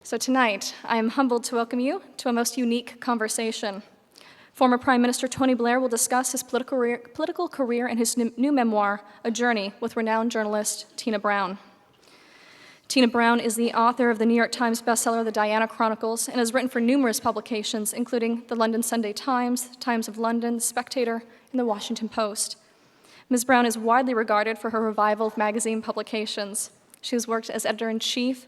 So tonight, I am humbled to welcome you to a most unique conversation. Former Prime Minister Tony Blair will discuss his political career in his new memoir, A Journey, with renowned journalist Tina Brown. Tina Brown is the author of the New York Times bestseller, The Diana Chronicles, and has written for numerous publications, including the London Sunday Times, Times of London, Spectator, and the Washington Post. Ms. Brown is widely regarded for her revival of magazine publications. She has worked as editor-in-chief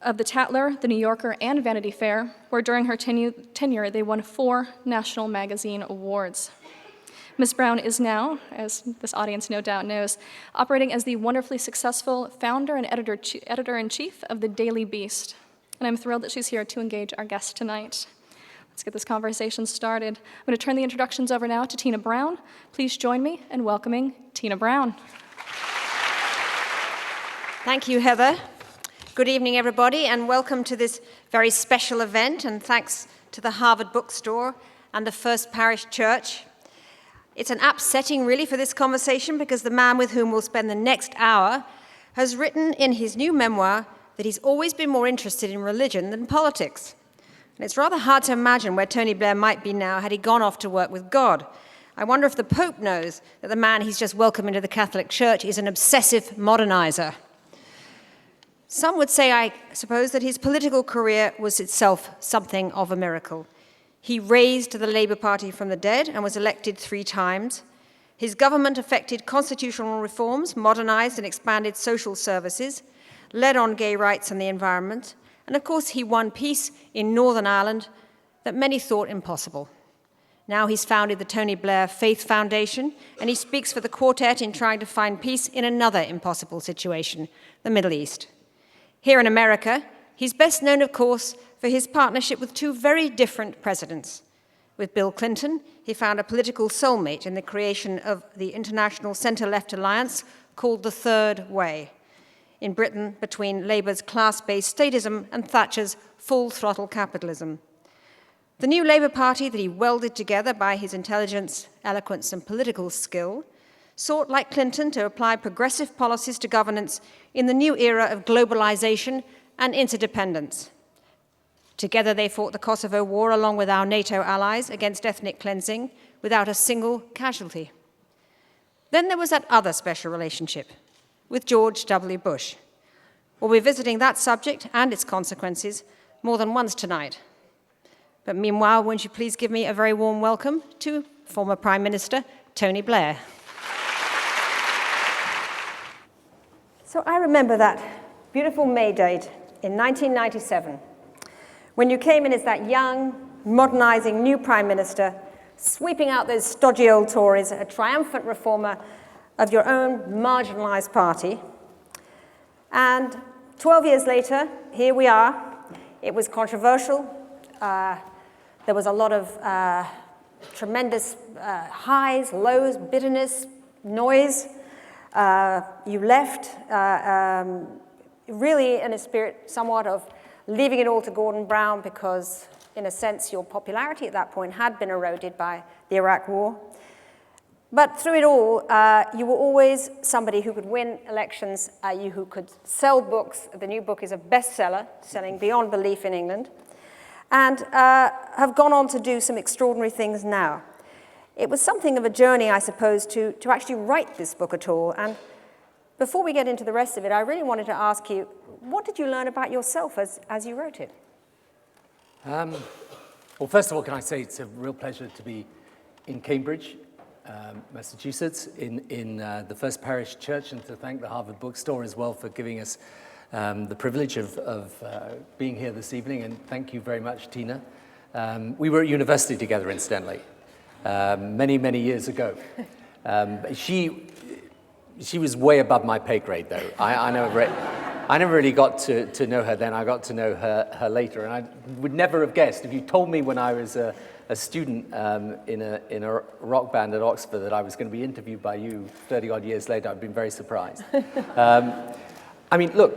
of The Tatler, The New Yorker, and Vanity Fair, where during her tenure they won 4 national magazine awards. Ms. Brown is now, as this audience no doubt knows, operating as the wonderfully successful founder and editor-in-chief of The Daily Beast. And I'm thrilled that she's here to engage our guest tonight. Let's get this conversation started. I'm going to turn the introductions over now to Tina Brown. Please join me in welcoming Tina Brown. Thank you, Heather. Good evening, everybody, and welcome to this very special event, and thanks to the Harvard Bookstore and the First Parish Church. It's an apt setting, really, for this conversation because the man with whom we'll spend the next hour has written in his new memoir that he's always been more interested in religion than politics. And it's rather hard to imagine where Tony Blair might be now had he gone off to work with God. I wonder if the Pope knows that the man he's just welcomed into the Catholic Church is an obsessive modernizer. Some would say, I suppose, that his political career was itself something of a miracle. He raised the Labour Party from the dead and was elected 3 times. His government effected constitutional reforms, modernized and expanded social services, led on gay rights and the environment, and of course he won peace in Northern Ireland that many thought impossible. Now he's founded the Tony Blair Faith Foundation, and he speaks for the quartet in trying to find peace in another impossible situation, the Middle East. Here in America, he's best known, of course, for his partnership with 2 very different presidents. With Bill Clinton, he found a political soulmate in the creation of the international centre-left alliance called the Third Way. In Britain, between Labour's class-based statism and Thatcher's full-throttle capitalism. The new Labour Party that he welded together by his intelligence, eloquence, and political skill sought, like Clinton, to apply progressive policies to governance in the new era of globalization and interdependence. Together they fought the Kosovo War along with our NATO allies against ethnic cleansing without a single casualty. Then there was that other special relationship with George W. Bush. We'll be visiting that subject and its consequences more than once tonight. But meanwhile, won't you please give me a very warm welcome to former Prime Minister Tony Blair. So I remember that beautiful May date in 1997, when you came in as that young, modernizing new Prime Minister, sweeping out those stodgy old Tories, a triumphant reformer of your own marginalized party. And 12 years later, here we are. It was controversial. There was a lot of tremendous highs, lows, bitterness, noise. You left really in a spirit somewhat of leaving it all to Gordon Brown because, in a sense, your popularity at that point had been eroded by the Iraq War. But through it all, you were always somebody who could win elections, who could sell books. The new book is a bestseller, selling beyond belief in England, and have gone on to do some extraordinary things now. It was something of a journey, I suppose, to actually write this book at all. And before we get into the rest of it, I really wanted to ask you, what did you learn about yourself as you wrote it? Well, first of all, can I say it's a real pleasure to be in Cambridge, Massachusetts, in the First Parish Church, and to thank the Harvard Bookstore as well for giving us the privilege of being here this evening. And thank you very much, Tina. We were at university together, incidentally, many, many years ago. She was way above my pay grade, though. I never really got to know her then. I got to know her later, and I would never have guessed. If you told me when I was a student in a rock band at Oxford that I was going to be interviewed by you 30-odd years later, I'd been very surprised. I mean, look,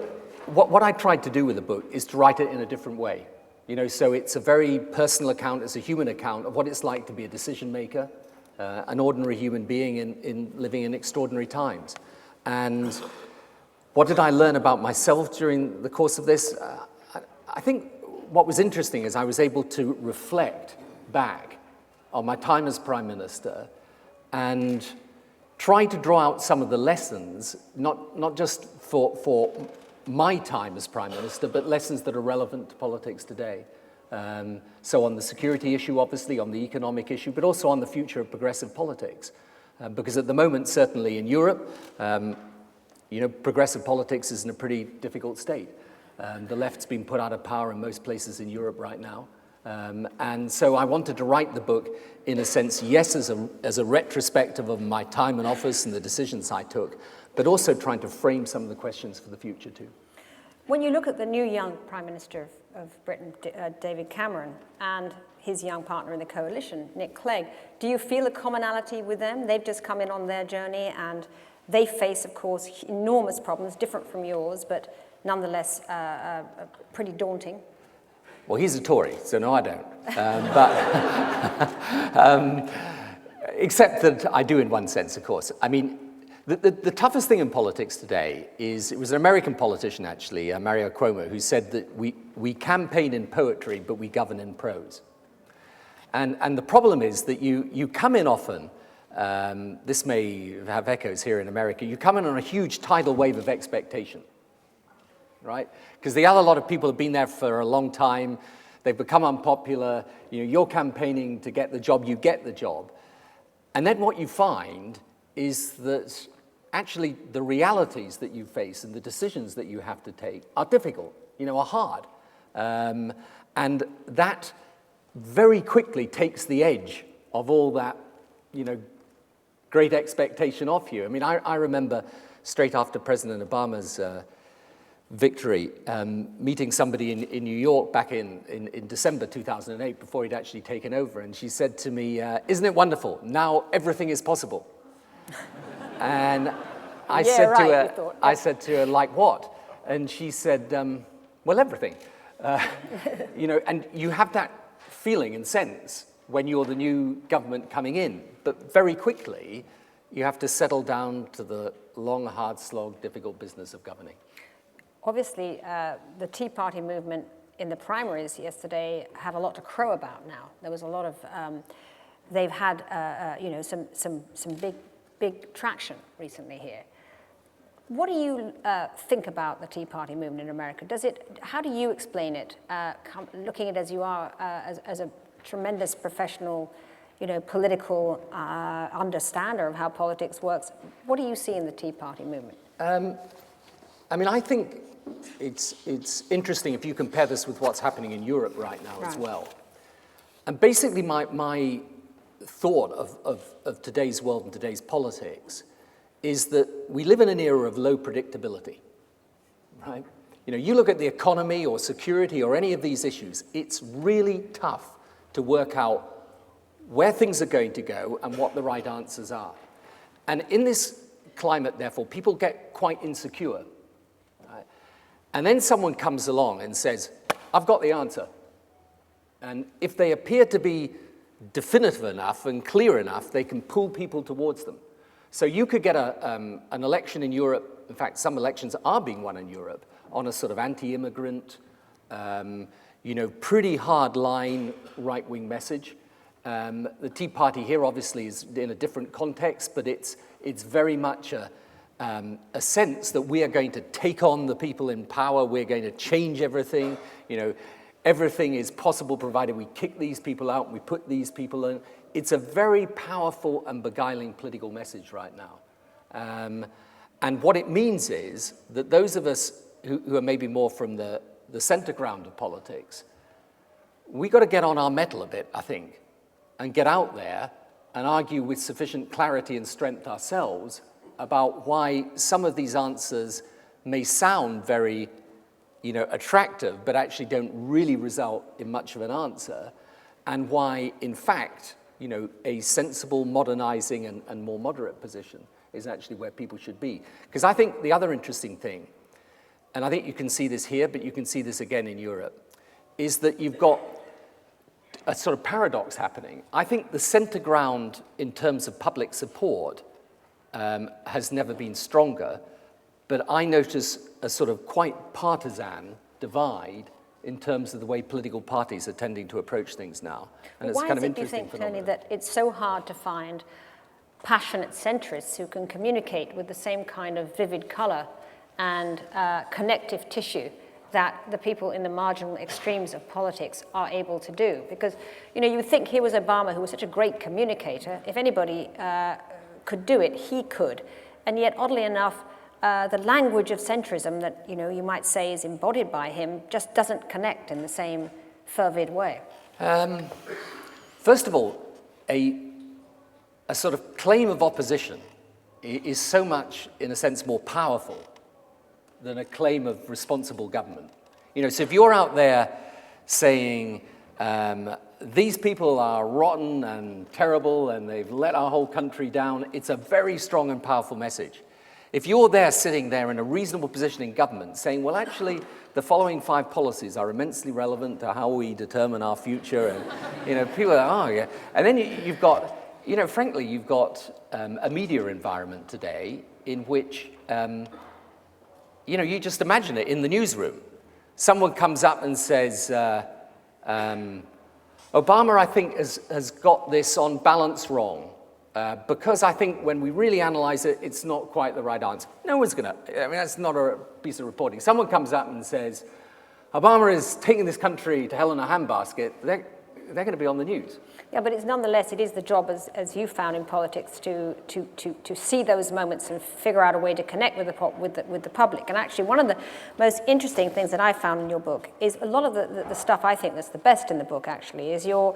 what I tried to do with the book is to write it in a different way. You know, so it's a very personal account, it's a human account of what it's like to be a decision maker, an ordinary human being in living in extraordinary times. And what did I learn about myself during the course of this? I think what was interesting is I was able to reflect back on my time as Prime Minister and try to draw out some of the lessons, not just for my time as Prime Minister, but lessons that are relevant to politics today. So on the security issue, obviously, on the economic issue, but also on the future of progressive politics. Because at the moment, certainly in Europe, progressive politics is in a pretty difficult state. The left's been put out of power in most places in Europe right now. And so I wanted to write the book, in a sense, yes, as a retrospective of my time in office and the decisions I took, but also trying to frame some of the questions for the future too. When you look at the new young Prime Minister of Britain, David Cameron, and his young partner in the coalition, Nick Clegg, do you feel a commonality with them? They've just come in on their journey and they face, of course, enormous problems, different from yours, but nonetheless pretty daunting. Well, he's a Tory, so no, I don't. Except that I do in one sense, of course. I mean, the toughest thing in politics today is, it was an American politician, actually, Mario Cuomo, who said that we campaign in poetry, but we govern in prose. And the problem is that you come in often, this may have echoes here in America, you come in on a huge tidal wave of expectation, right? Because the other lot of people have been there for a long time, they've become unpopular, you're campaigning to get the job, you get the job. And then what you find is that actually the realities that you face and the decisions that you have to take are difficult, are hard. And that very quickly takes the edge of all that, great expectation off you. I mean, I remember straight after President Obama's victory, meeting somebody in New York back in December 2008, before he'd actually taken over, and she said to me, "Isn't it wonderful? Now everything is possible." And I said to her, "Like what?" And she said, "Well, everything." And you have that feeling and sense when you're the new government coming in, but very quickly you have to settle down to the long, hard slog, difficult business of governing. Obviously, the Tea Party movement in the primaries yesterday have a lot to crow about now. There was a lot of, they've had, some big traction recently here. What do you think about the Tea Party movement in America? How do you explain it, looking at it as you are, as a tremendous professional, political understander of how politics works? What do you see in the Tea Party movement? I think it's interesting if you compare this with what's happening in Europe right now as well. And basically my thought of today's world and today's politics is that we live in an era of low predictability, right? You look at the economy or security or any of these issues, it's really tough to work out where things are going to go and what the right answers are. And in this climate, therefore, people get quite insecure. Right? And then someone comes along and says, "I've got the answer." And if they appear to be definitive enough and clear enough, they can pull people towards them. So you could get an election in Europe, in fact, some elections are being won in Europe, on a sort of anti-immigrant, pretty hard line right-wing message. The Tea Party here obviously is in a different context, but it's very much a sense that we are going to take on the people in power, we're going to change everything, everything is possible provided we kick these people out and we put these people in. It's a very powerful and beguiling political message right now. And what it means is that those of us who are maybe more from the center ground of politics, we got to get on our mettle a bit, I think, and get out there and argue with sufficient clarity and strength ourselves about why some of these answers may sound very, attractive, but actually don't really result in much of an answer, and why, in fact, a sensible, modernizing, and more moderate position is actually where people should be. Because I think the other interesting thing, and I think you can see this here, but you can see this again in Europe, is that you've got a sort of paradox happening. I think the center ground in terms of public support has never been stronger, but I notice a sort of quite partisan divide in terms of the way political parties are tending to approach things now. And it's Why kind is of it, do you interesting think, Tony, phenomenon. that it's so hard to find passionate centrists who can communicate with the same kind of vivid color and connective tissue that the people in the marginal extremes of politics are able to do? Because, you know, you would think here was Obama, who was such a great communicator. If anybody could do it, he could. And yet, oddly enough, the language of centrism that, you know, you might say is embodied by him just doesn't connect in the same fervid way. First of all, a sort of claim of opposition is so much, in a sense, more powerful than a claim of responsible government. You know, so if you're out there saying, these people are rotten and terrible and they've let our whole country down, it's a very strong and powerful message. If you're there sitting there in a reasonable position in government saying, well, actually, the following 5 policies are immensely relevant to how we determine our future, and, you know, people are, oh, yeah. And then you've got, you know, frankly, you've got a media environment today in which, you know, you just imagine it in the newsroom. Someone comes up and says, Obama, I think, has got this on balance wrong. Because I think when we really analyze it, it's not quite the right answer. No one's going to, I mean, that's not a piece of reporting. Someone comes up and says, Obama is taking this country to hell in a handbasket, they're going to be on the news. Yeah, but it's nonetheless, it is the job, as you found in politics, to see those moments and figure out a way to connect with the public. And actually, one of the most interesting things that I found in your book is a lot of the stuff I think that's the best in the book, actually, is your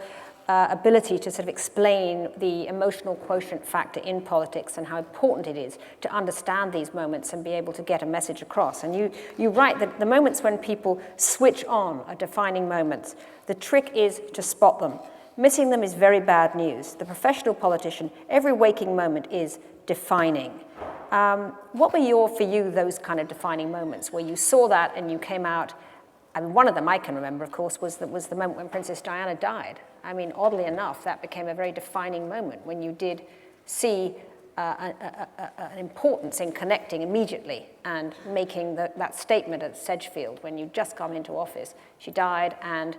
ability to sort of explain the emotional quotient factor in politics and how important it is to understand these moments and be able to get a message across. And you write that the moments when people switch on are defining moments. The trick is to spot them. Missing them is very bad news. The professional politician, every waking moment is defining. What were for you, those kind of defining moments where you saw that and you came out? I mean, one of them I can remember, of course, was the moment when Princess Diana died. I mean, oddly enough, that became a very defining moment when you did see an importance in connecting immediately and making that statement at Sedgefield when you'd just come into office. She died and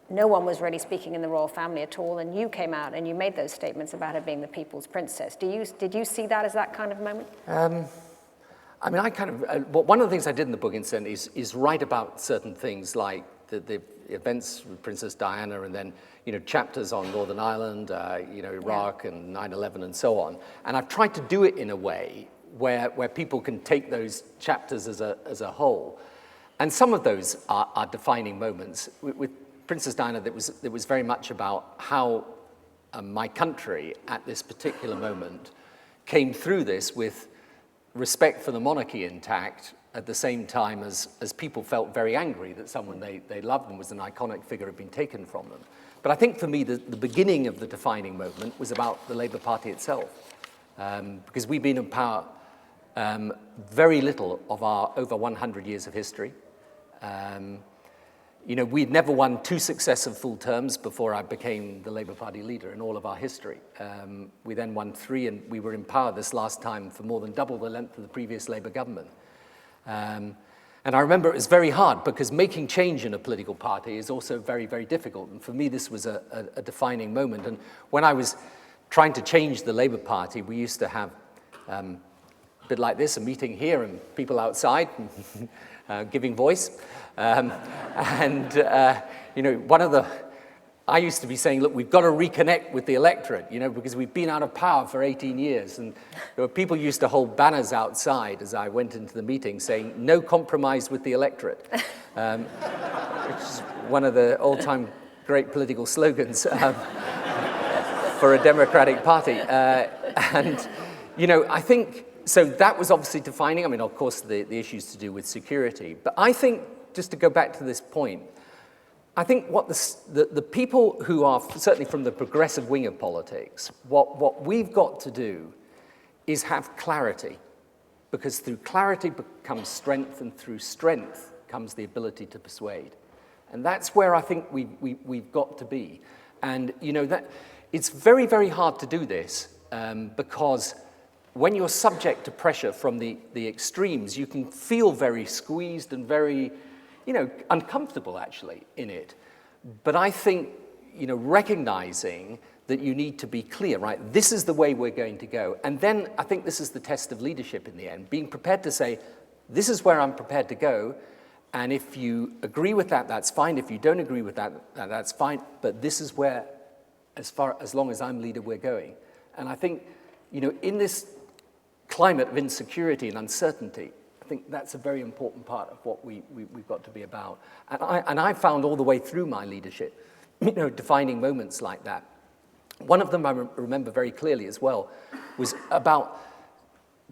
no one was really speaking in the royal family at all, and you came out and you made those statements about her being the people's princess. Did you see that as that kind of moment? I mean, I kind of, one of the things I did in the book, incidentally, is write about certain things like the events with Princess Diana, and then, you know, chapters on Northern Ireland, you know, Iraq and 9/11 and so on. And I've tried to do it in a way where people can take those chapters as a whole. And some of those are defining moments. With Princess Diana, it was very much about how my country at this particular moment came through this with respect for the monarchy intact, at the same time as people felt very angry that someone they loved and was an iconic figure had been taken from them. But I think for me, the beginning of the defining moment was about the Labour Party itself, because we've been in power very little of our over 100 years of history. You know, we'd never won 2 successive full terms before I became the Labour Party leader in all of our history. We then won 3, and we were in power this last time for more than double the length of the previous Labour government. And I remember it was very hard because making change in a political party is also very, very difficult. And for me, this was a defining moment. And when I was trying to change the Labour Party, we used to have a bit like this, a meeting here and people outside giving voice. You know, I used to be saying, look, we've got to reconnect with the electorate, you know, because we've been out of power for 18 years. And people used to hold banners outside as I went into the meeting saying, no compromise with the electorate, which is one of the all-time great political slogans for a democratic party. And, you know, I think, so that was obviously defining. I mean, of course, the issues to do with security. But I think, just to go back to this point, I think what the people who are certainly from the progressive wing of politics, what we've got to do is have clarity, because through clarity comes strength, and through strength comes the ability to persuade. And that's where I think we've got to be. And, you know, that it's very, very hard to do this because when you're subject to pressure from the extremes, you can feel very squeezed and very, uncomfortable actually in it. But I think, recognizing that you need to be clear, right? This is the way we're going to go. And then I think this is the test of leadership in the end, being prepared to say, this is where I'm prepared to go. And if you agree with that, that's fine. If you don't agree with that, that's fine. But this is where, as long as I'm leader, we're going. And I think, in this climate of insecurity and uncertainty, I think that's a very important part of what we've got to be about. And I found all the way through my leadership, defining moments like that. One of them I remember very clearly as well was about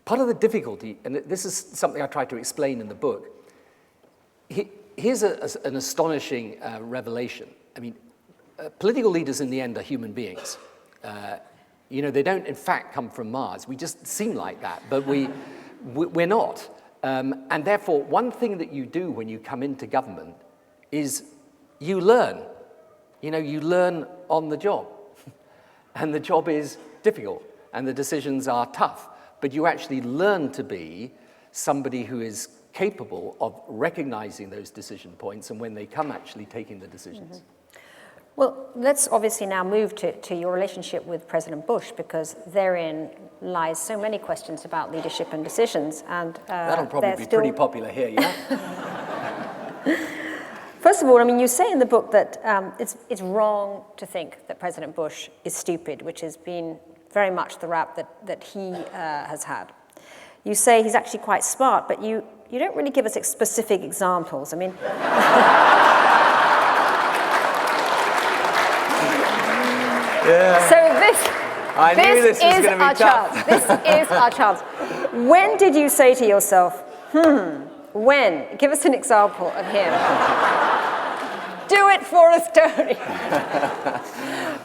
part of the difficulty, and this is something I try to explain in the book. Here's an astonishing revelation. I mean, political leaders in the end are human beings. They don't in fact come from Mars. We just seem like that, but we're not. And therefore, one thing that you do when you come into government is you learn. You learn on the job. And the job is difficult, and the decisions are tough. But you actually learn to be somebody who is capable of recognizing those decision points, and when they come, actually taking the decisions. Mm-hmm. Well, let's obviously now move to your relationship with President Bush, because therein lies so many questions about leadership and decisions. And that'll probably be pretty popular here, yeah? First of all, you say in the book that it's wrong to think that President Bush is stupid, which has been very much the rap that he has had. You say he's actually quite smart, but you don't really give us specific examples. Yeah. So I knew this was is going to be tough. This is our chance. When did you say to yourself, when? Give us an example of him. Do it for us, Tony.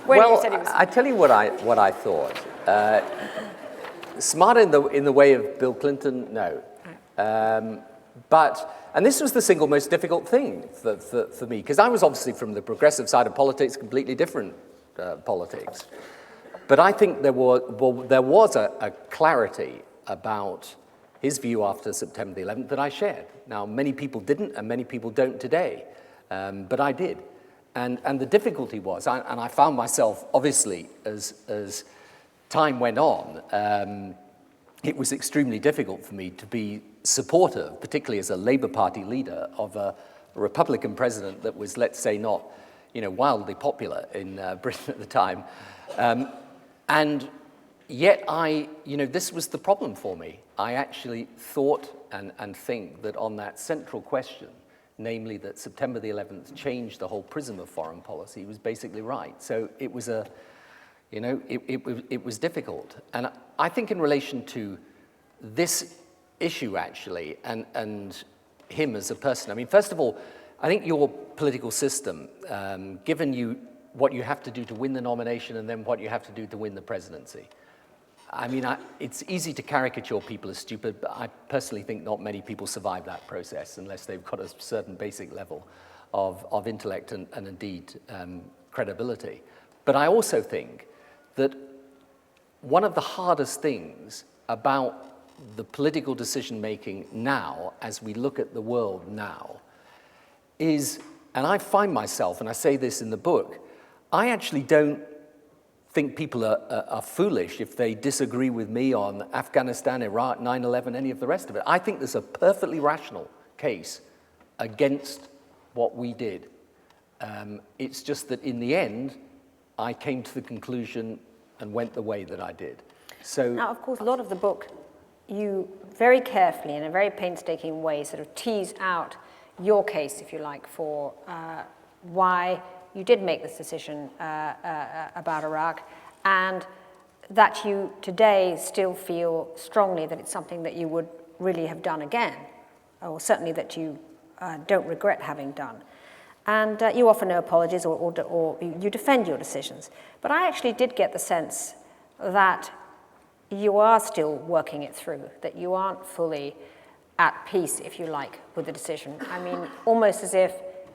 Well, I tell you what I thought. Smart in the way of Bill Clinton, no. And this was the single most difficult thing for me, because I was obviously from the progressive side of politics, completely different politics. But I think there was a clarity about his view after September the 11th that I shared. Now, many people didn't, and many people don't today, but I did. And the difficulty was, and I found myself, obviously, as time went on, it was extremely difficult for me to be supportive, particularly as a Labour Party leader, of a Republican president that was, let's say, not wildly popular in Britain at the time. And yet this was the problem for me. I actually thought and think that on that central question, namely that September the 11th changed the whole prism of foreign policy, was basically right. So it was it was difficult. And I think in relation to this issue, actually, and him as a person, first of all, I think your political system, given you what you have to do to win the nomination and then what you have to do to win the presidency, it's easy to caricature people as stupid, but I personally think not many people survive that process unless they've got a certain basic level of intellect and indeed credibility. But I also think that one of the hardest things about the political decision-making now, as we look at the world now, is, and I find myself, and I say this in the book, I actually don't think people are foolish if they disagree with me on Afghanistan, Iraq, 9/11, any of the rest of it. I think there's a perfectly rational case against what we did. It's just that in the end, I came to the conclusion and went the way that I did. So now, of course, a lot of the book, you very carefully, in a very painstaking way, sort of tease out your case, if you like, for why you did make this decision about Iraq, and that you today still feel strongly that it's something that you would really have done again, or certainly that you don't regret having done. And you offer no apologies or you defend your decisions. But I actually did get the sense that you are still working it through, that you aren't fully at peace, if you like, with the decision. Almost as if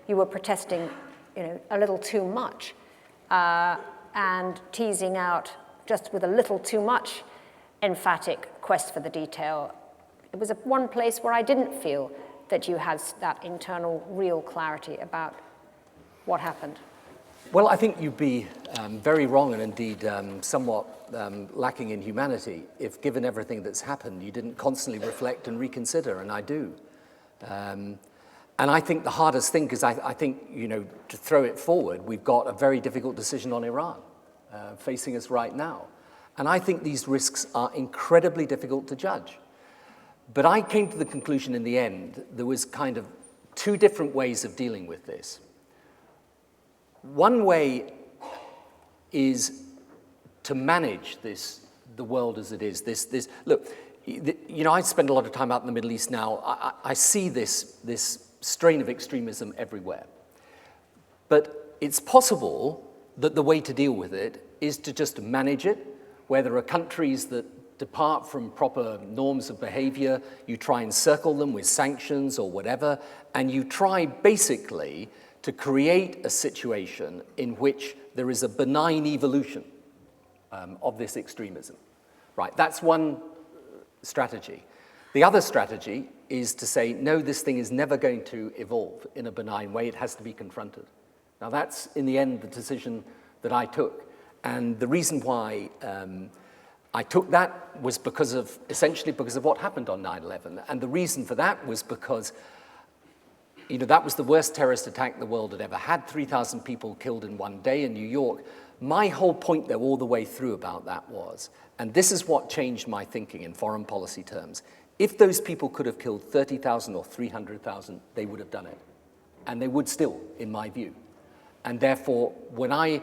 you were protesting, a little too much and teasing out just with a little too much emphatic quest for the detail. It was one place where I didn't feel that you had that internal, real clarity about what happened? Well, I think you'd be very wrong and indeed somewhat lacking in humanity if, given everything that's happened, you didn't constantly reflect and reconsider, and I do. And I think the hardest thing, because I think, to throw it forward, we've got a very difficult decision on Iran facing us right now. And I think these risks are incredibly difficult to judge. But I came to the conclusion in the end, there was kind of two different ways of dealing with this. One way is to manage the world as it is. Look, I spend a lot of time out in the Middle East now. I see this strain of extremism everywhere. But it's possible that the way to deal with it is to just manage it, where there are countries that depart from proper norms of behavior, you try and circle them with sanctions or whatever, and you try basically to create a situation in which there is a benign evolution of this extremism. Right, that's one strategy. The other strategy is to say, no, this thing is never going to evolve in a benign way, it has to be confronted. Now that's, in the end, the decision that I took. And the reason why I took that was essentially because of what happened on 9/11. And the reason for that was because that was the worst terrorist attack the world had ever had, 3,000 people killed in one day in New York. My whole point there all the way through about that was, and this is what changed my thinking in foreign policy terms, if those people could have killed 30,000 or 300,000, they would have done it. And they would still, in my view. And therefore, when I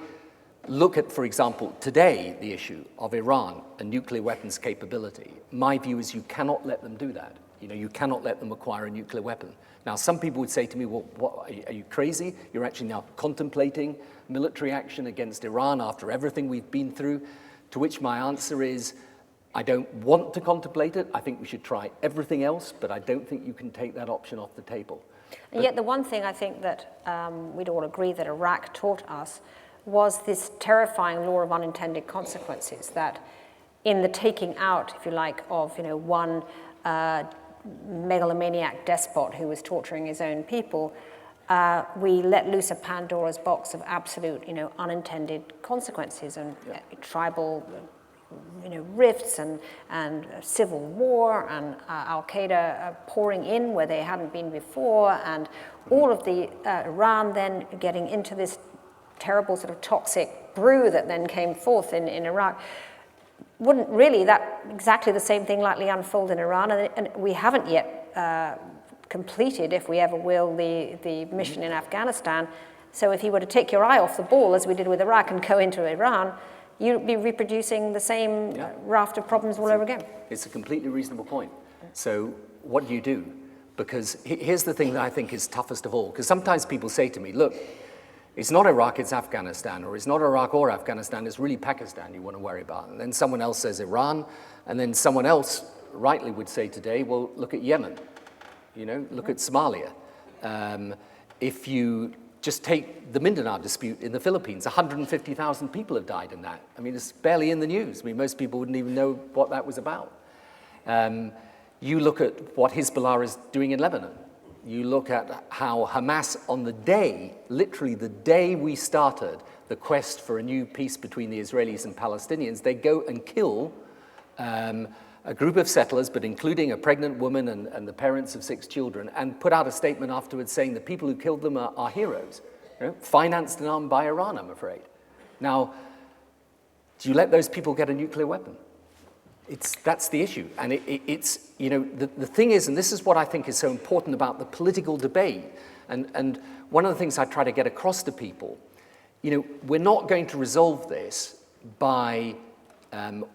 look at, for example, today, the issue of Iran and nuclear weapons capability, my view is you cannot let them do that. You cannot let them acquire a nuclear weapon. Now, some people would say to me, well, what, are you crazy? You're actually now contemplating military action against Iran after everything we've been through, to which my answer is, I don't want to contemplate it. I think we should try everything else, but I don't think you can take that option off the table. And yet the one thing I think that we'd all agree that Iraq taught us was this terrifying law of unintended consequences, that in the taking out, if you like, of one megalomaniac despot who was torturing his own people, we let loose a Pandora's box of absolute, unintended consequences and tribal, rifts and civil war and Al-Qaeda pouring in where they hadn't been before, and all of the Iran then getting into this terrible sort of toxic brew that then came forth in Iraq. Wouldn't really that exactly the same thing likely unfold in Iran? And we haven't yet completed, if we ever will, the mission in Afghanistan. So if you were to take your eye off the ball, as we did with Iraq, and go into Iran, you'd be reproducing the same raft of problems all over again. It's a completely reasonable point. So what do you do? Because here's the thing that I think is toughest of all, because sometimes people say to me, look, it's not Iraq, it's Afghanistan, or it's not Iraq or Afghanistan, it's really Pakistan you want to worry about. And then someone else says Iran, and then someone else rightly would say today, well, look at Yemen, look at Somalia. If you just take the Mindanao dispute in the Philippines, 150,000 people have died in that. I mean, it's barely in the news. I mean, most people wouldn't even know what that was about. You look at what Hezbollah is doing in Lebanon. You look at how Hamas on the day, literally the day we started the quest for a new peace between the Israelis and Palestinians, they go and kill a group of settlers, but including a pregnant woman and the parents of 6 children, and put out a statement afterwards saying the people who killed them are heroes, financed and armed by Iran, I'm afraid. Now, do you let those people get a nuclear weapon? That's the issue. And the thing is, and this is what I think is so important about the political debate, and one of the things I try to get across to people, we're not going to resolve this by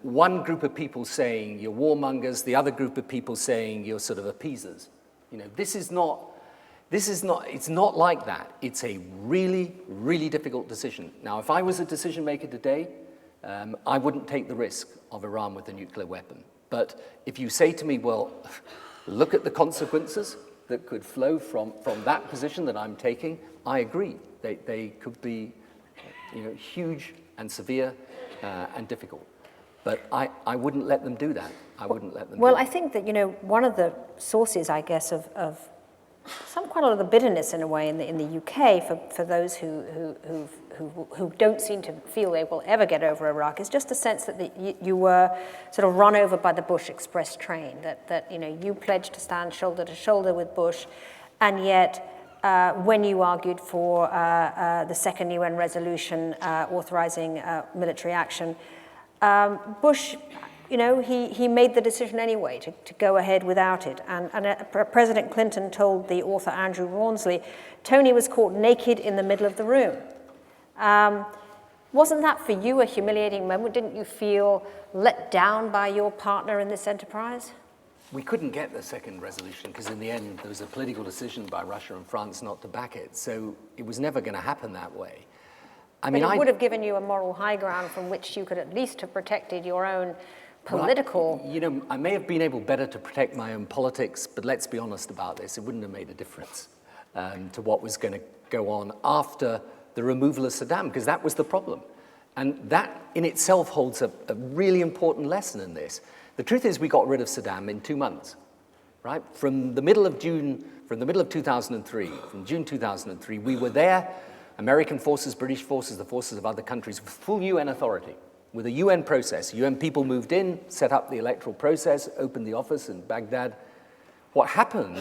one group of people saying you're warmongers, the other group of people saying you're sort of appeasers. It's not like that. It's a really, really difficult decision. Now, if I was a decision maker today, I wouldn't take the risk of Iran with a nuclear weapon. But if you say to me, well, look at the consequences that could flow from that position that I'm taking, I agree. They could be huge and severe and difficult. But I wouldn't let them do that. I wouldn't let them do Well, that. I think that, one of the sources, I guess, of quite a lot of the bitterness in a way in the UK for those who don't seem to feel they will ever get over Iraq is just a sense that you were sort of run over by the Bush Express train, that you pledged to stand shoulder to shoulder with Bush, and yet when you argued for the second UN resolution authorizing military action, Bush, he made the decision anyway to go ahead without it. And President Clinton told the author Andrew Rawnsley, Tony was caught naked in the middle of the room. Wasn't that for you a humiliating moment? Didn't you feel let down by your partner in this enterprise? We couldn't get the second resolution because in the end there was a political decision by Russia and France not to back it. So it was never going to happen that way. But it would have given you a moral high ground from which you could at least have protected your own political... Well, I may have been able better to protect my own politics, but let's be honest about this, it wouldn't have made a difference to what was going to go on after the removal of Saddam, because that was the problem. And that in itself holds a really important lesson in this. The truth is we got rid of Saddam in 2 months, right? From the middle of 2003, from June 2003, we were there, American forces, British forces, the forces of other countries, with full UN authority, with a UN process. UN people moved in, set up the electoral process, opened the office in Baghdad. What happened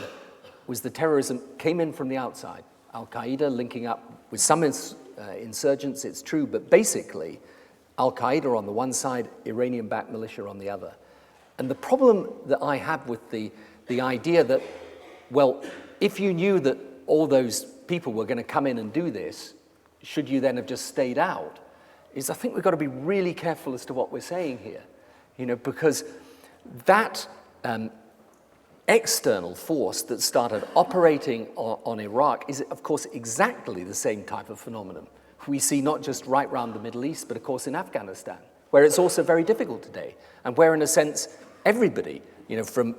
was the terrorism came in from the outside. Al-Qaeda linking up with some insurgents, it's true, but basically Al-Qaeda on the one side, Iranian-backed militia on the other. And the problem that I have with the idea that, well, if you knew that all those people were going to come in and do this, should you then have just stayed out, is I think we've got to be really careful as to what we're saying here, because that external force that started operating on Iraq is, of course, exactly the same type of phenomenon we see not just right round the Middle East, but of course in Afghanistan, where it's also very difficult today, and where in a sense everybody, from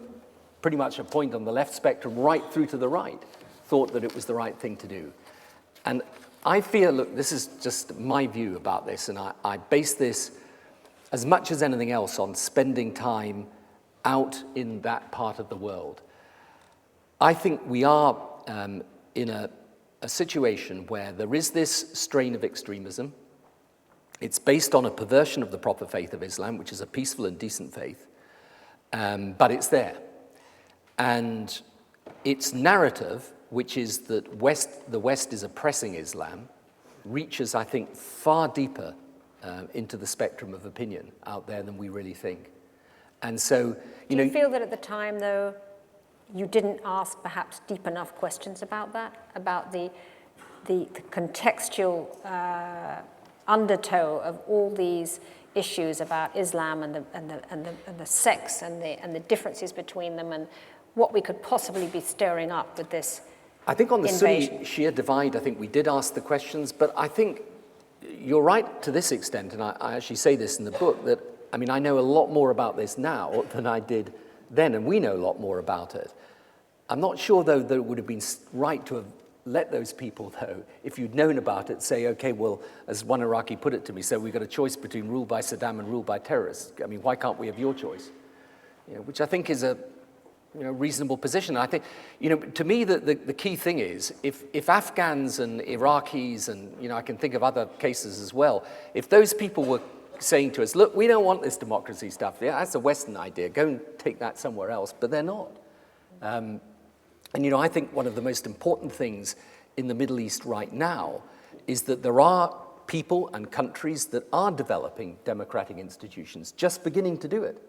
pretty much a point on the left spectrum right through to the right, thought that it was the right thing to do. And I fear, look, this is just my view about this, and I base this as much as anything else on spending time out in that part of the world. I think we are in a situation where there is this strain of extremism. It's based on a perversion of the proper faith of Islam, which is a peaceful and decent faith, but it's there. And its narrative, which is that the West is oppressing Islam, reaches, I think, far deeper into the spectrum of opinion out there than we really think. And so, Do you feel that at the time, though, you didn't ask perhaps deep enough questions about that, about the contextual undertow of all these issues about Islam and the sects and the differences between them and what we could possibly be stirring up with this I think on the invasion? Sunni-Shia divide, I think we did ask the questions, but I think you're right to this extent, and I actually say this in the book, that I know a lot more about this now than I did then, and we know a lot more about it. I'm not sure, though, that it would have been right to have let those people, though, if you'd known about it, say, okay, well, as one Iraqi put it to me, so we've got a choice between rule by Saddam and rule by terrorists. Why can't we have your choice? Which I think is a reasonable position. I think, to me, the key thing is, if Afghans and Iraqis, and, I can think of other cases as well, if those people were saying to us, look, we don't want this democracy stuff. Yeah, that's a Western idea. Go and take that somewhere else. But they're not. And, I think one of the most important things in the Middle East right now is that there are people and countries that are developing democratic institutions, just beginning to do it.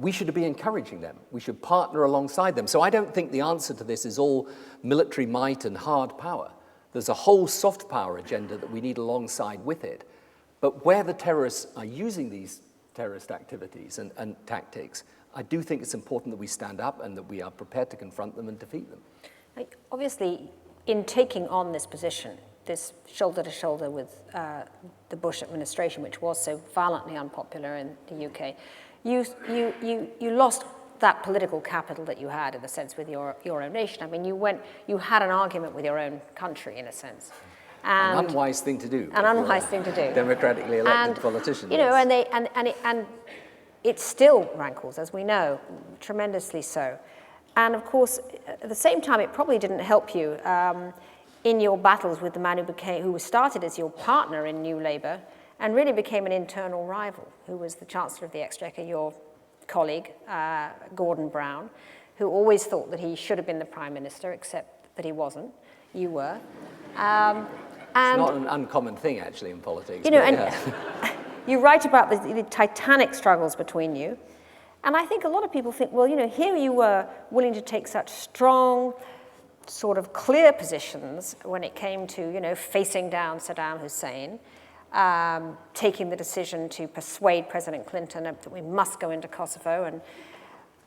We should be encouraging them. We should partner alongside them. So I don't think the answer to this is all military might and hard power. There's a whole soft power agenda that we need alongside with it. But where the terrorists are using these terrorist activities and tactics, I do think it's important that we stand up and that we are prepared to confront them and defeat them. Obviously, in taking on this position, this shoulder-to-shoulder with the Bush administration, which was so violently unpopular in the UK, you lost that political capital that you had, in a sense, with your own nation. You had an argument with your own country, in a sense. An unwise thing to do. An unwise thing to do. Democratically elected politicians. And it still rankles, as we know, tremendously so. And of course, at the same time, it probably didn't help you in your battles with the man who started as your partner in New Labour and really became an internal rival, who was the Chancellor of the Exchequer, your colleague, Gordon Brown, who always thought that he should have been the Prime Minister, except that he wasn't. You were. It's not an uncommon thing, actually, in politics. You know, and yeah. you write about the titanic struggles between you. And I think a lot of people think, well, you know, here you were willing to take such strong, sort of clear positions when it came to, you know, facing down Saddam Hussein, taking the decision to persuade President Clinton that we must go into Kosovo, and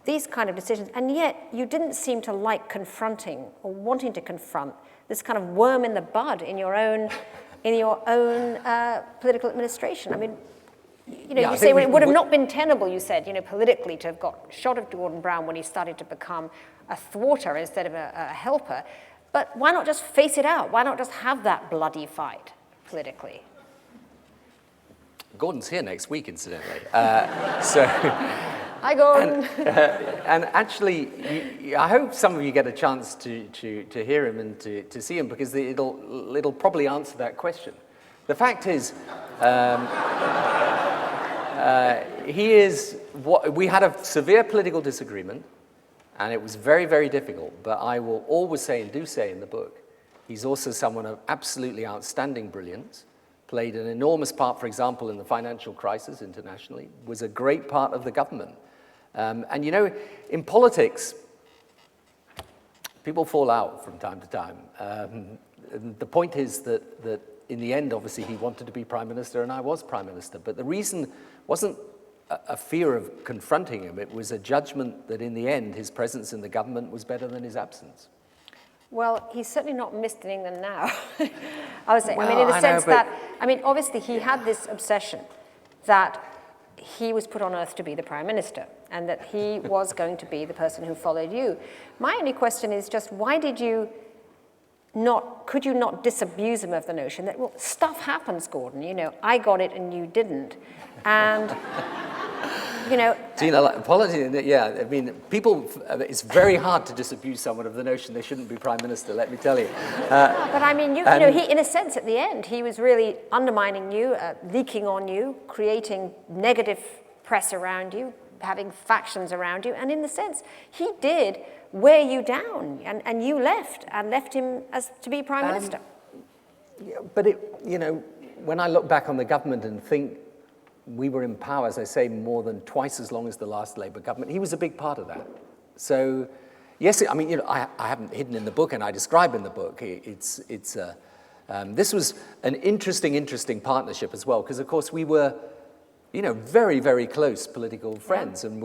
these kind of decisions. And yet you didn't seem to like confronting or wanting to confront this kind of worm in the bud in your own political administration. I mean, you know, Yeah, you say it would have not been tenable, you said, you know, politically to have got shot of Gordon Brown when he started to become a thwarter instead of a helper. But why not just face it out? Why not just have that bloody fight politically? Gordon's here next week, incidentally. Hi, Gordon. And actually, I hope some of you get a chance to hear him and to see him, because it'll probably answer that question. The fact is, he is we had a severe political disagreement, and it was very, very difficult. But I will always say, and do say in the book, he's also someone of absolutely outstanding brilliance, played an enormous part, for example, in the financial crisis internationally, was a great part of the government. And you know, in politics, people fall out from time to time. The point is that in the end, obviously, he wanted to be Prime Minister, and I was Prime Minister. But the reason wasn't a fear of confronting him. It was a judgment that in the end, his presence in the government was better than his absence. Well, he's certainly not missed in England now. I was saying, Well, I mean, in the I sense know, but- that, I mean, obviously he had this obsession that he was put on earth to be the Prime Minister and that he was going to be the person who followed you. My only question is just, why did you could you not disabuse him of the notion that, well, stuff happens, Gordon, you know, I got it and you didn't. And, you know... Gina, politics, yeah, I mean, people, it's very hard to disabuse someone of the notion they shouldn't be Prime Minister, let me tell you. But I mean, you know, he, in a sense, at the end, he was really undermining you, leaking on you, creating negative press around you, having factions around you, and in the sense, he did wear you down, and you left him as to be Prime Minister. Yeah, but you know, when I look back on the government and think we were in power, as I say, more than twice as long as the last Labour government, he was a big part of that. So, yes, I mean, you know, I haven't hidden in the book, and I describe in the book, this was an interesting partnership as well, because of course we were, you know, very, very close political friends, and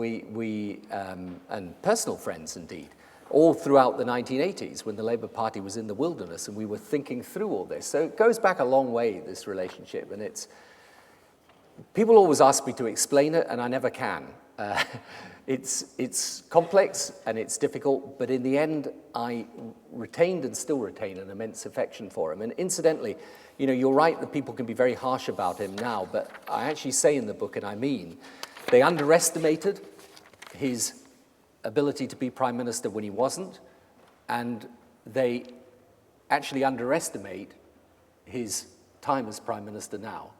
and personal friends indeed, all throughout the 1980s when the Labour Party was in the wilderness and we were thinking through all this. So it goes back a long way, this relationship, and people always ask me to explain it, and I never can. It's complex and it's difficult, but in the end, I retained and still retain an immense affection for him. And incidentally, you know, you're right that people can be very harsh about him now, but I actually say in the book, and I mean, they underestimated his ability to be Prime Minister when he wasn't, and they actually underestimate his time as Prime Minister now.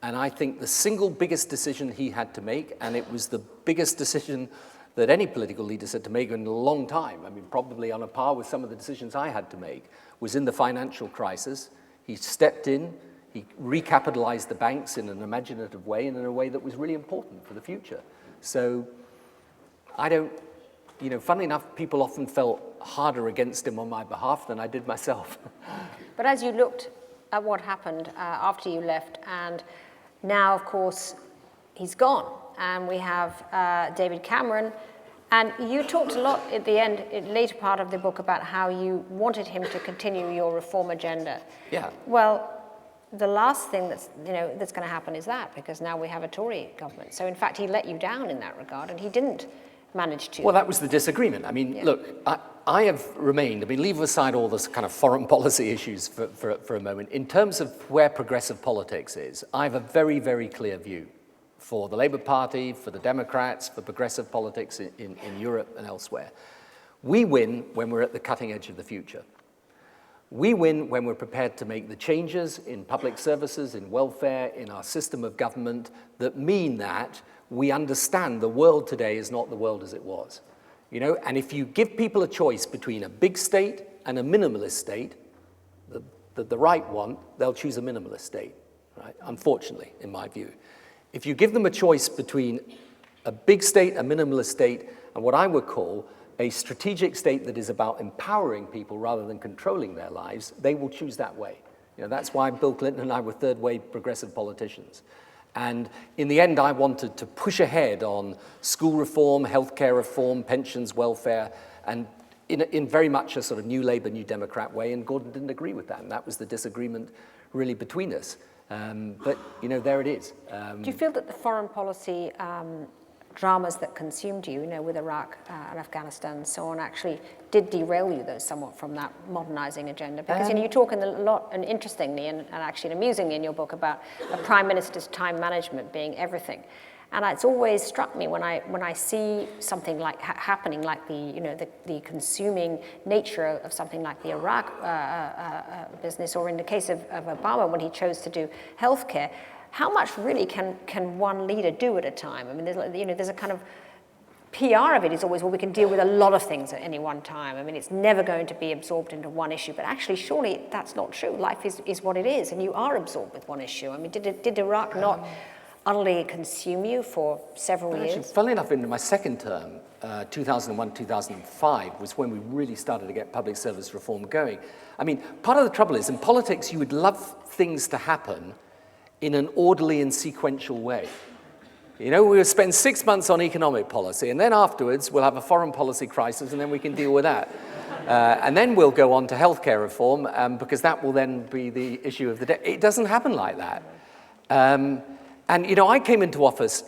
And I think the single biggest decision he had to make, and it was the biggest decision that any political leaders had to make in a long time, I mean, probably on a par with some of the decisions I had to make, was in the financial crisis. He stepped in, he recapitalized the banks in an imaginative way and in a way that was really important for the future. So you know, funnily enough, people often felt harder against him on my behalf than I did myself. But as you looked at what happened after you left, and now, of course, he's gone, and we have David Cameron, and you talked a lot at the end, in the later part of the book, about how you wanted him to continue your reform agenda. Yeah. Well, the last thing that's going to happen is that, because now we have a Tory government. So, in fact, he let you down in that regard, and he didn't manage to. Well, that was the disagreement. I mean, look, I have remained, I mean, leave aside all this kind of foreign policy issues for a moment. In terms of where progressive politics is, I have a very, very clear view for the Labour Party, for the Democrats, for progressive politics in Europe and elsewhere. We win when we're at the cutting edge of the future. We win when we're prepared to make the changes in public services, in welfare, in our system of government that mean that we understand the world today is not the world as it was. You know, and if you give people a choice between a big state and a minimalist state, the right one, they'll choose a minimalist state, right? Unfortunately, in my view. If you give them a choice between a big state, a minimalist state, and what I would call a strategic state that is about empowering people rather than controlling their lives, they will choose that way. You know, that's why Bill Clinton and I were third-wave progressive politicians. And in the end, I wanted to push ahead on school reform, healthcare reform, pensions, welfare, and in very much a sort of new Labour, new Democrat way, and Gordon didn't agree with that, and that was the disagreement really between us. But, you know, there it is. Do you feel that the foreign policy dramas that consumed you, you know, with Iraq and Afghanistan and so on, actually did derail you, though, somewhat from that modernizing agenda? Because, you know, you talk a lot, and interestingly, and actually amusingly in your book, about a prime minister's time management being everything. And it's always struck me when I see something like happening, like the consuming nature of something like the Iraq business, or in the case of Obama when he chose to do healthcare. How much really can one leader do at a time? I mean, there's a kind of PR of it is always, well, we can deal with a lot of things at any one time. I mean, it's never going to be absorbed into one issue. But actually, surely that's not true. Life is what it is, and you are absorbed with one issue. I mean, did Iraq not utterly consume you for several years? Actually, funnily enough, in my second term, 2001, 2005, was when we really started to get public service reform going. I mean, part of the trouble is, in politics, you would love things to happen in an orderly and sequential way. You know, we'll spend 6 months on economic policy, and then afterwards we'll have a foreign policy crisis, and then we can deal with that. And then we'll go on to healthcare reform, because that will then be the issue of the day. It doesn't happen like that. And, you know, I came into office,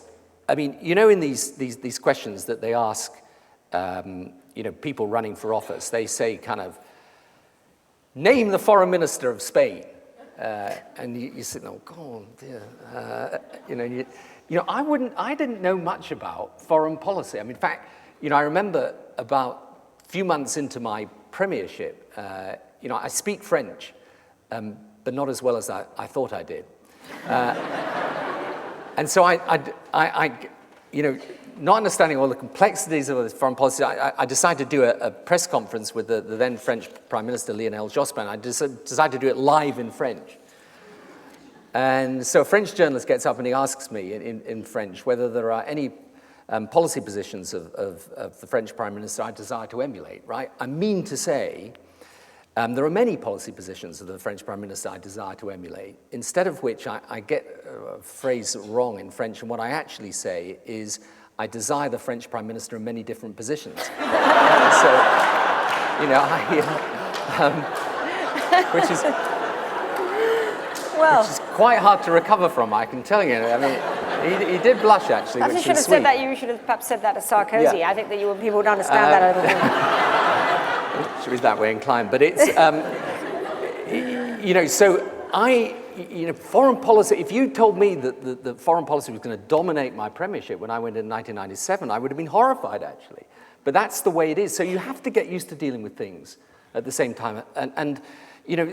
I mean, you know, in these questions that they ask, you know, people running for office, they say kind of, name the foreign minister of Spain. And you sit there, oh, God, dear. You know, I didn't know much about foreign policy. I mean, in fact, you know, I remember about a few months into my premiership, you know, I speak French, but not as well as I thought I did. And so I, you know, not understanding all the complexities of foreign policy, I decided to do a press conference with the then French Prime Minister, Lionel Jospin. I decided to do it live in French. And so a French journalist gets up and he asks me in French whether there are any policy positions of the French Prime Minister I desire to emulate, right? I mean to say, there are many policy positions of the French Prime Minister I desire to emulate, instead of which I get a phrase wrong in French, and what I actually say is, I desire the French Prime Minister in many different positions. So, you know, which is quite hard to recover from, I can tell you. I mean, he did blush, actually, Perhaps which you should is have sweet. said that. You should have perhaps said that to Sarkozy. Yeah. I think that people would understand that a little more. She was that way inclined, but it's, you know, so you know, foreign policy, if you told me that the foreign policy was going to dominate my premiership when I went in 1997, I would have been horrified, actually. But that's the way it is. So you have to get used to dealing with things at the same time. And you know,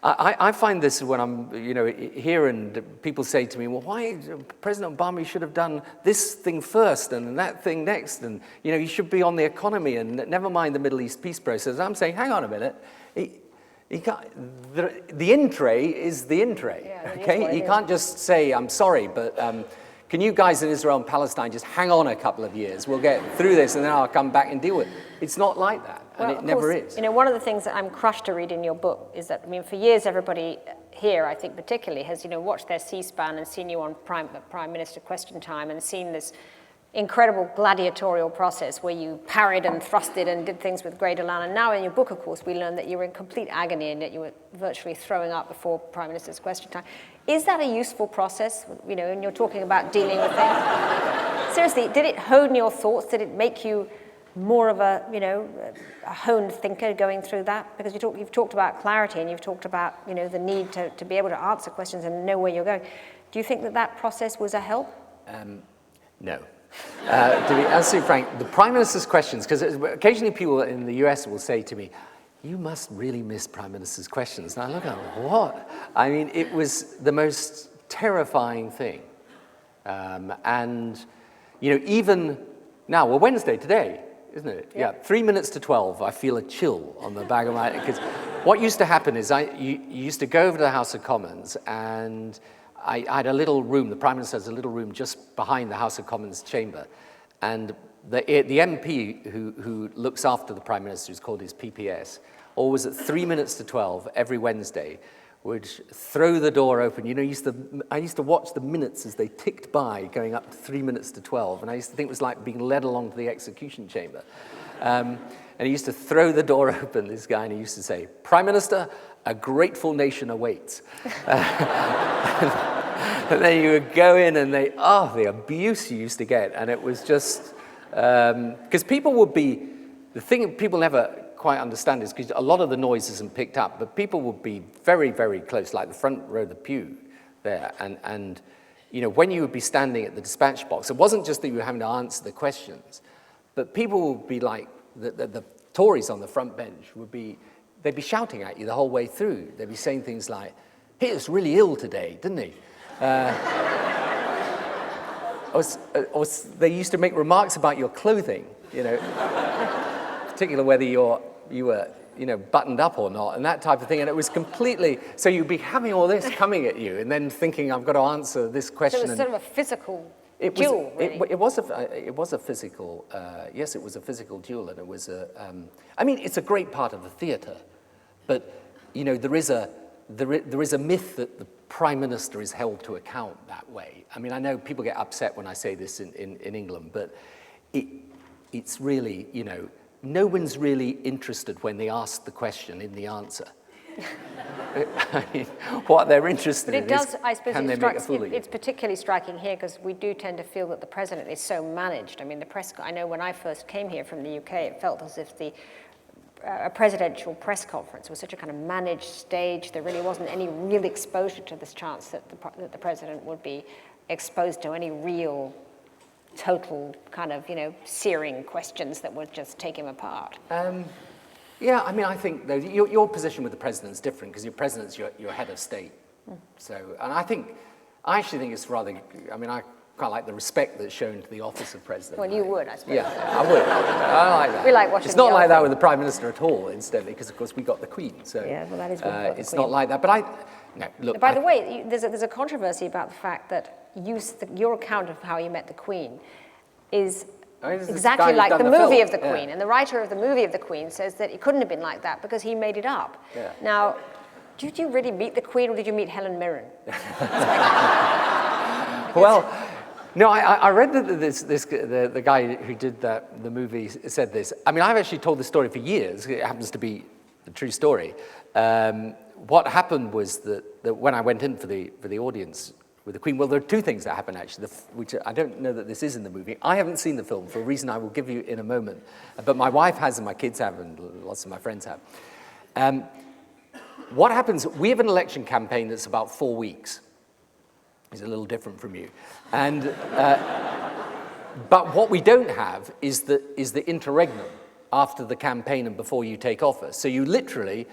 I find this when I'm, you know, here and people say to me, well, why President Obama should have done this thing first and that thing next, and, you know, you should be on the economy and never mind the Middle East peace process. I'm saying, hang on a minute. He can't, the in tray is the in tray, Yeah, okay? You can't just say, I'm sorry, but can you guys in Israel and Palestine just hang on a couple of years? We'll get through this and then I'll come back and deal with it. It's not like that, and it never is. You know, one of the things that I'm crushed to read in your book is that, I mean, for years everybody here, I think particularly, has, you know, watched their C-SPAN and seen you on Prime Minister Question Time and seen this incredible gladiatorial process where you parried and thrusted and did things with great elan. And now in your book, of course, we learned that you were in complete agony and that you were virtually throwing up before Prime Minister's Question Time. Is that a useful process, you know, when you're talking about dealing with things? Seriously, did it hone your thoughts? Did it make you more of a, you know, a honed thinker going through that? Because you've talked about clarity and you've talked about, you know, the need to be able to answer questions and know where you're going. Do you think that process was a help? No. To be absolutely frank, the Prime Minister's questions, because occasionally people in the US will say to me, you must really miss Prime Minister's questions. And I look at them, what? I mean, it was the most terrifying thing. And, you know, even now, well, Wednesday, today, isn't it? Yeah, 3 minutes to 12, I feel a chill on the back of my head. Because what used to happen is you used to go over to the House of Commons, and I had a little room, the Prime Minister has a little room just behind the House of Commons chamber. And the MP who looks after the Prime Minister, who's called his PPS, always at 3 minutes to 12 every Wednesday, would throw the door open. You know, I used to watch the minutes as they ticked by, going up to 3 minutes to 12, and I used to think it was like being led along to the execution chamber. And he used to throw the door open, this guy, and he used to say, Prime Minister, a grateful nation awaits. And then you would go in and the abuse you used to get, and it was just, because people would be, the thing people never quite understand is because a lot of the noise isn't picked up, but people would be very, very close, like the front row of the pew there, and you know, when you would be standing at the dispatch box, it wasn't just that you were having to answer the questions, but people would be like, the Tories on the front bench they'd be shouting at you the whole way through. They'd be saying things like, he was really ill today, didn't he? Or they used to make remarks about your clothing, you know, particularly whether you were, you know, buttoned up or not, and that type of thing. And it was completely, so you'd be having all this coming at you, and then thinking, I've got to answer this question. So it was sort of a physical duel, really. It was a physical, yes, it was a physical duel, and it was I mean, it's a great part of the theatre, but, you know, there is a myth that the Prime Minister is held to account that way. I mean, I know people get upset when I say this in England, but it's really, you know, no one's really interested when they ask the question in the answer. I mean, what they're interested in is, can they make a fool of you? It's particularly striking here because we do tend to feel that the president is so managed. I mean, I know when I first came here from the UK, it felt as if a presidential press conference was such a kind of managed stage. There really wasn't any real exposure to this chance that the president would be exposed to any real, total kind of, you know, searing questions that would just take him apart. Yeah, I mean, I think though your position with the president's different because your president's your head of state. So, and I actually think it's rather. I mean, I quite like the respect that's shown to the office of president. Well, you would, I suppose. Yeah, I would. I like that. We like watching. It's not like that with the Prime Minister at all, incidentally, because of course we got the Queen. So yeah, well, that is good. It's not like that. But look. By the way, there's a controversy about the fact that your account of how you met the Queen is exactly like the movie of the Queen, and the writer of the movie of the Queen says that it couldn't have been like that because he made it up. Yeah. Now, did you really meet the Queen, or did you meet Helen Mirren? Well, no, I read that the guy who did the movie said this. I mean, I've actually told this story for years. It happens to be a true story. What happened was that when I went in for the audience with the Queen, well, there are two things that happened actually, which I don't know that this is in the movie. I haven't seen the film for a reason I will give you in a moment, but my wife has and my kids have and lots of my friends have. What happens, we have an election campaign that's about 4 weeks. It's a little different from you. And, but what we don't have is the interregnum after the campaign and before you take office. So you literally,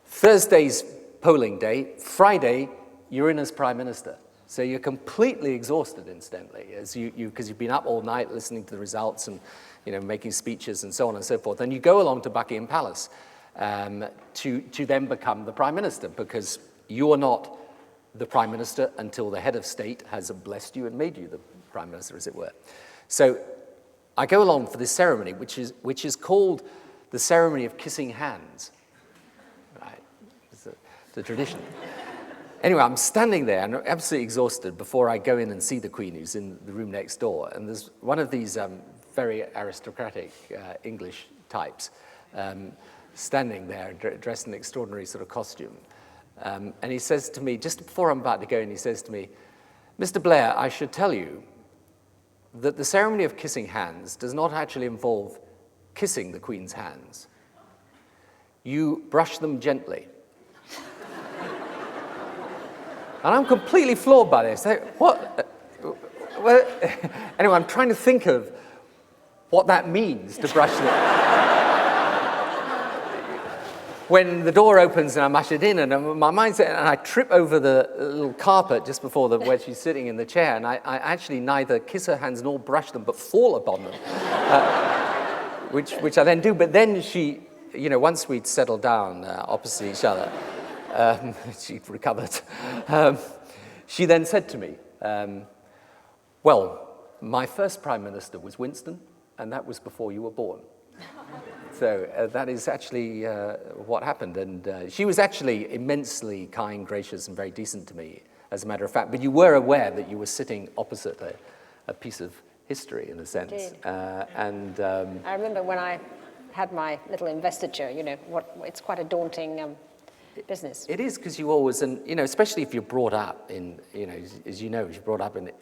Thursday's polling day, Friday, you're in as Prime Minister. So you're completely exhausted, incidentally, as because you've been up all night listening to the results and, you know, making speeches and so on and so forth. And you go along to Buckingham Palace to then become the Prime Minister, because you are not the Prime Minister until the head of state has blessed you and made you the Prime Minister, as it were. So I go along for this ceremony, which is called the ceremony of kissing hands. Right? It's a tradition. Anyway, I'm standing there and I'm absolutely exhausted before I go in and see the Queen, who's in the room next door. And there's one of these very aristocratic English types standing there, dressed in an extraordinary sort of costume. And he says to me, just before I'm about to go in, he says to me, Mr. Blair, I should tell you that the ceremony of kissing hands does not actually involve kissing the Queen's hands. You brush them gently. And I'm completely floored by this. What? Well, anyway, I'm trying to think of what that means to brush the... When the door opens and I'm ushered in, and my mind's and I trip over the little carpet just before where she's sitting in the chair, and I actually neither kiss her hands nor brush them, but fall upon them, which I then do. But then she, once we'd settled down opposite each other, she'd recovered. She then said to me, "Well, my first prime minister was Winston, and that was before you were born." So that is actually what happened. And she was actually immensely kind, gracious, and very decent to me, as a matter of fact. But you were aware that you were sitting opposite a piece of history, in a sense. Indeed. I remember when I had my little investiture, it's quite a daunting business. It is, because you always, and especially if you're brought up in, as you know, if you're brought up in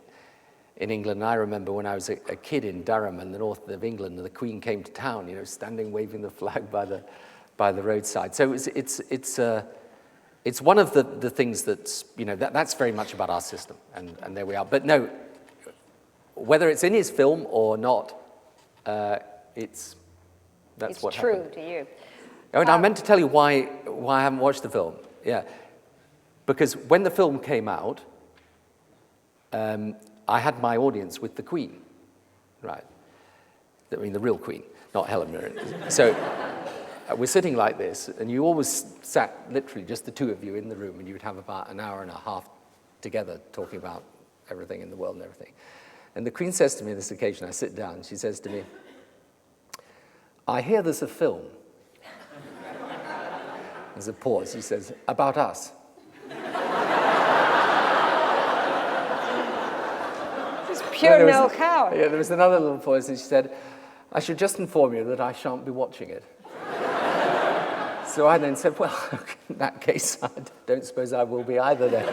England. And I remember when I was a kid in Durham in the north of England, and the Queen came to town, standing waving the flag by the roadside. So it's one of the things that's, that's very much about our system, and there we are. But no, whether it's in his film or not, that's what true happened. to you. Oh, and I meant to tell you why I haven't watched the film. Yeah, because when the film came out, I had my audience with the Queen, right? I mean, the real Queen, not Helen Mirren. So we're sitting like this, and you always sat literally just the two of you in the room, and you would have about an hour and a half together talking about everything in the world and everything. And the Queen says to me on this occasion, I sit down, she says to me, "I hear there's a film." There's a pause. She says, "About us." Pure no cow. Yeah, there was another little pause, and she said, "I should just inform you that I shan't be watching it." So I then said, "Well, in that case, I don't suppose I will be either then."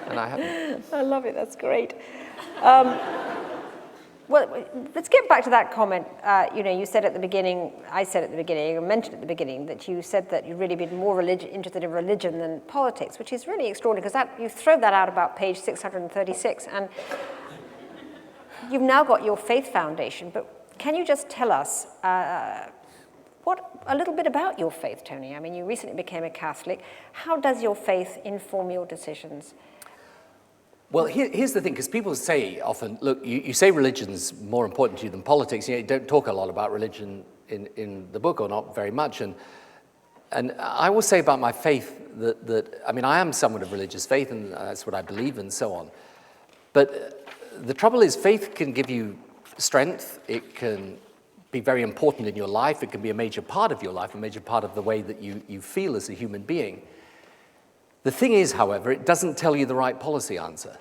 And I haven't. I love it, that's great. Well, let's get back to that comment. You said at the beginning, I said at the beginning, you mentioned at the beginning that you said that you'd really been more interested in religion than politics, which is really extraordinary, because you throw that out about page 636, and you've now got your faith foundation. But can you just tell us a little bit about your faith, Tony? I mean, you recently became a Catholic. How does your faith inform your decisions? Well, here's the thing, because people say often, look, you say religion's more important to you than politics. You don't talk a lot about religion in the book, or not very much. And I will say about my faith that I mean, I am someone of religious faith, and that's what I believe, and so on. But the trouble is, faith can give you strength. It can be very important in your life. It can be a major part of your life, a major part of the way that you feel as a human being. The thing is, however, it doesn't tell you the right policy answer.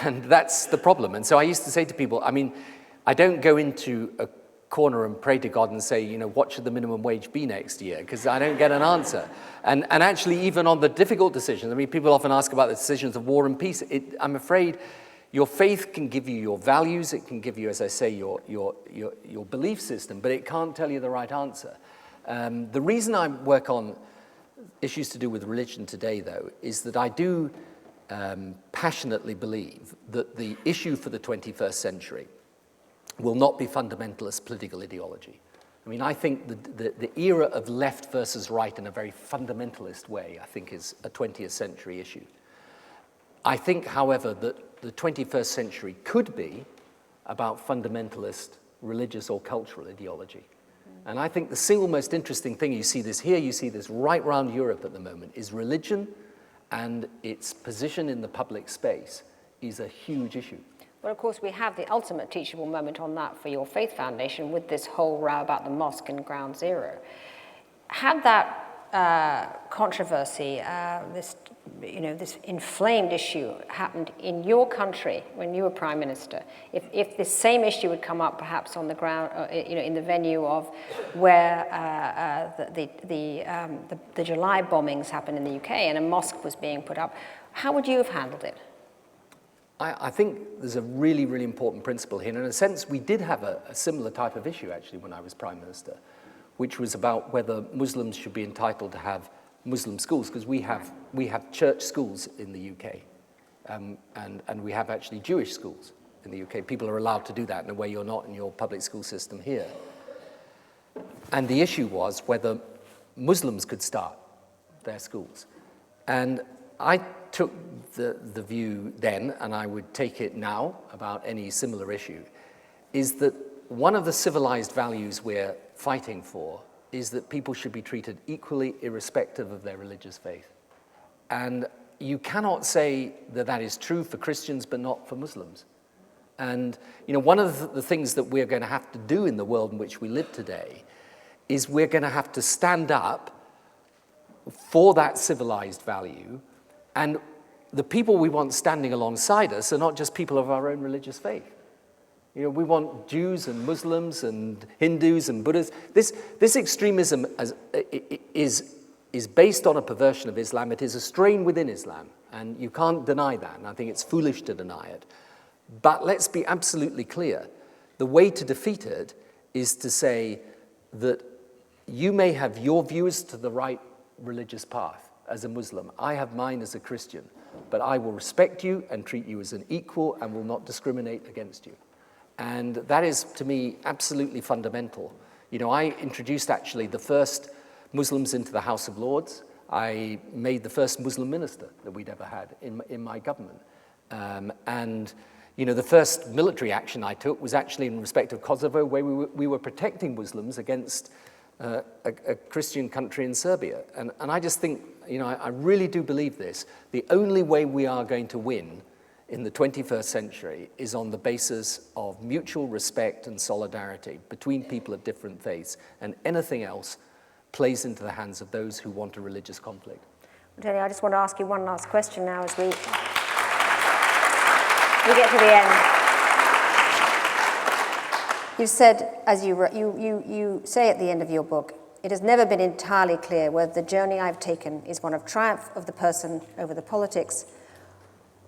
And that's the problem. And so I used to say to people, I mean, I don't go into a corner and pray to God and say, what should the minimum wage be next year? Because I don't get an answer. And actually, even on the difficult decisions, I mean, people often ask about the decisions of war and peace. I'm afraid your faith can give you your values. It can give you, as I say, your belief system, but it can't tell you the right answer. The reason I work on issues to do with religion today, though, is that I do passionately believe that the issue for the 21st century will not be fundamentalist political ideology. I mean, I think the era of left versus right in a very fundamentalist way, I think, is a 20th century issue. I think, however, that the 21st century could be about fundamentalist religious or cultural ideology. And I think the single most interesting thing, you see this here, you see this right around Europe at the moment, is religion and its position in the public space is a huge issue. Well, of course, we have the ultimate teachable moment on that for your Faith Foundation with this whole row about the mosque in Ground Zero. Had that controversy, this inflamed issue happened in your country when you were Prime Minister, if this same issue would come up perhaps on the ground, in the venue of where the July bombings happened in the UK and a mosque was being put up, how would you have handled it? I think there's a really, really important principle here. And in a sense, we did have a similar type of issue, actually, when I was Prime Minister, which was about whether Muslims should be entitled to have Muslim schools, because we have church schools in the UK. And we have actually Jewish schools in the UK. People are allowed to do that in a way you're not in your public school system here. And the issue was whether Muslims could start their schools. And I took the view then, and I would take it now about any similar issue, is that one of the civilized values we're fighting for is that people should be treated equally irrespective of their religious faith. And you cannot say that that is true for Christians but not for Muslims. And one of the things that we're going to have to do in the world in which we live today is we're going to have to stand up for that civilized value, and the people we want standing alongside us are not just people of our own religious faith. We want Jews and Muslims and Hindus and Buddhists. This extremism is based on a perversion of Islam. It is a strain within Islam, and you can't deny that, and I think it's foolish to deny it. But let's be absolutely clear. The way to defeat it is to say that you may have your views to the right religious path as a Muslim. I have mine as a Christian, but I will respect you and treat you as an equal and will not discriminate against you. And that is, to me, absolutely fundamental. I introduced actually the first Muslims into the House of Lords. I made the first Muslim minister that we'd ever had in my government. The first military action I took was actually in respect of Kosovo, where we were protecting Muslims against a Christian country in Serbia. And I just think, I really do believe this. The only way we are going to win in the 21st century is on the basis of mutual respect and solidarity between people of different faiths, and anything else plays into the hands of those who want a religious conflict. Tony, I just want to ask you one last question now as we get to the end. You said, as you say at the end of your book, it has never been entirely clear whether the journey I've taken is one of triumph of the person over the politics,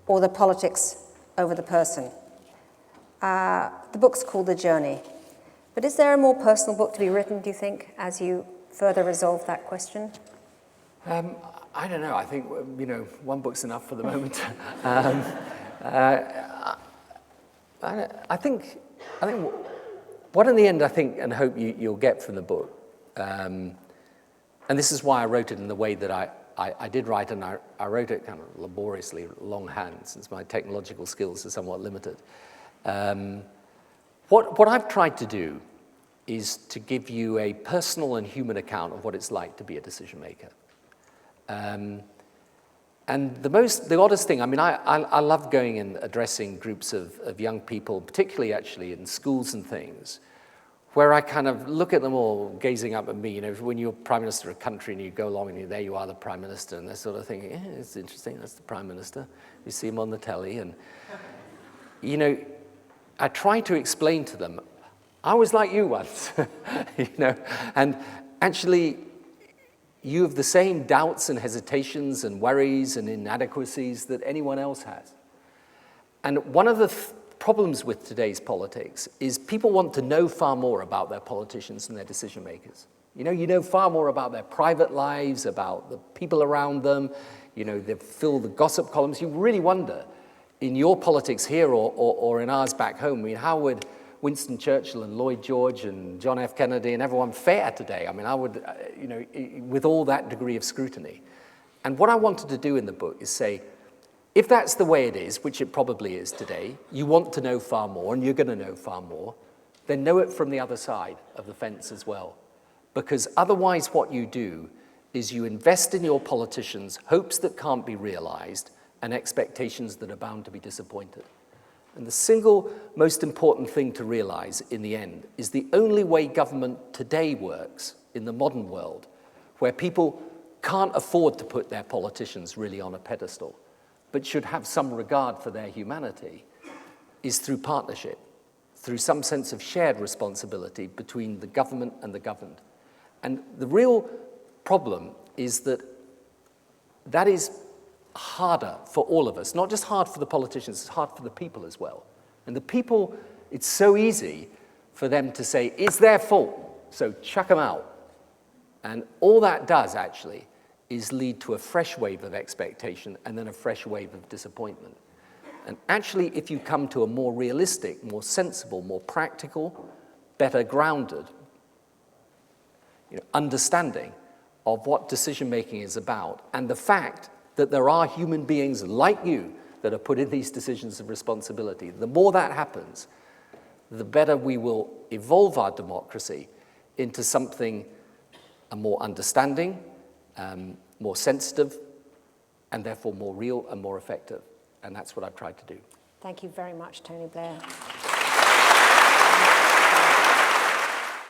or the politics over the person. The book's called The Journey. But is there a more personal book to be written, do you think, as you further resolve that question? I don't know. I think, one book's enough for the moment. I think what in the end I think and hope you'll get from the book, and this is why I wrote it in the way that I did write, and I wrote it kind of laboriously, longhand, since my technological skills are somewhat limited. What I've tried to do is to give you a personal and human account of what it's like to be a decision maker. And the oddest thing, I love going and addressing groups of young people, particularly actually in schools and things, where I kind of look at them all gazing up at me. When you're prime minister of a country and you go along and there you are, the prime minister, and they're sort of thinking, it's interesting, that's the prime minister. You see him on the telly, and I try to explain to them, I was like you once, and actually you have the same doubts and hesitations and worries and inadequacies that anyone else has. And one of the problems with today's politics is people want to know far more about their politicians and their decision makers. You know far more about their private lives, about the people around them. They fill the gossip columns. You really wonder, in your politics here or in ours back home, how would Winston Churchill and Lloyd George and John F. Kennedy and everyone fare today? I would, with all that degree of scrutiny. And what I wanted to do in the book is say, if that's the way it is, which it probably is today, you want to know far more, and you're going to know far more, then know it from the other side of the fence as well. Because otherwise what you do is you invest in your politicians hopes that can't be realized and expectations that are bound to be disappointed. And the single most important thing to realize in the end is the only way government today works in the modern world, where people can't afford to put their politicians really on a pedestal, but should have some regard for their humanity, is through partnership, through some sense of shared responsibility between the government and the governed. And the real problem is that that is harder for all of us, not just hard for the politicians, it's hard for the people as well. And the people, it's so easy for them to say, it's their fault, so chuck them out. And all that does actually is lead to a fresh wave of expectation and then a fresh wave of disappointment. And actually, if you come to a more realistic, more sensible, more practical, better grounded understanding of what decision-making is about, and the fact that there are human beings like you that are put in these decisions of responsibility, the more that happens, the better we will evolve our democracy into something more understanding, more sensitive, and therefore more real and more effective. And that's what I've tried to do. Thank you very much, Tony Blair.